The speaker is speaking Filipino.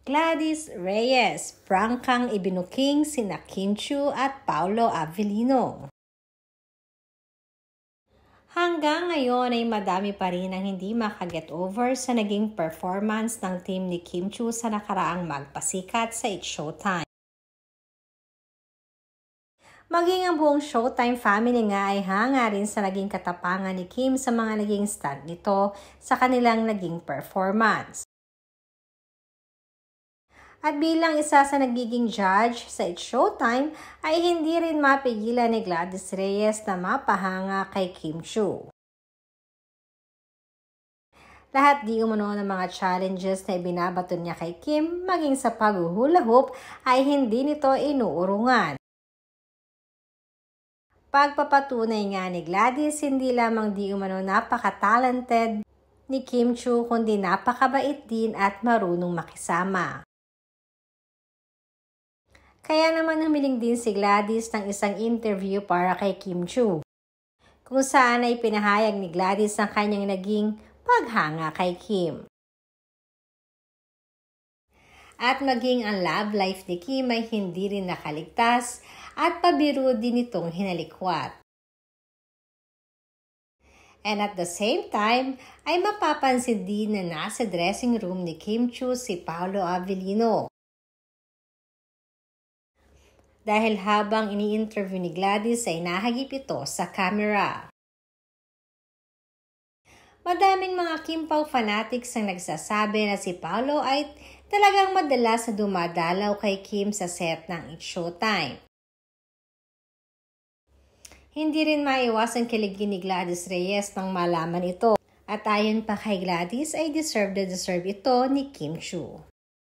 Gladys Reyes, prangkang ibinuking sina Kim Chiu at Paolo Avellino. Hanggang ngayon ay madami pa rin ang hindi makaget over sa naging performance ng team ni Kim Chiu sa nakaraang magpasikat sa It's Showtime. Maging ang buong Showtime family nga ay hanga rin sa naging katapangan ni Kim sa mga naging stunt nito sa kanilang naging performance. At bilang isa sa nagiging judge sa It's Showtime, ay hindi rin mapigilan ni Gladys Reyes na mapahanga kay Kim Chiu. Lahat di umano ng mga challenges na ibinabato niya kay Kim, maging sa paghuhula hoop, ay hindi nito inuurungan. Pagpapatunay nga ni Gladys, hindi lamang di umano napaka-talented ni Kim Chiu, kundi napakabait din at marunong makisama. Kaya naman humiling din si Gladys ng isang interview para kay Kim Chiu, kung saan ay pinahayag ni Gladys ang kanyang naging paghanga kay Kim. At maging ang love life ni Kim ay hindi rin nakaligtas at pabiro din itong hinalikwat. And at the same time, ay mapapansin din na nasa dressing room ni Kim Chiu si Paolo Avellino. Dahil habang ini-interview ni Gladys ay nahagip ito sa camera. Madaming mga Kim Pao fanatics ang nagsasabi na si Paolo ay talagang madalas na dumadalaw kay Kim sa set ng It's Showtime. Hindi rin maiwasang kiligin ni Gladys Reyes nang malaman ito. At ayon pa kay Gladys ay deserve ito ni Kim Chiu.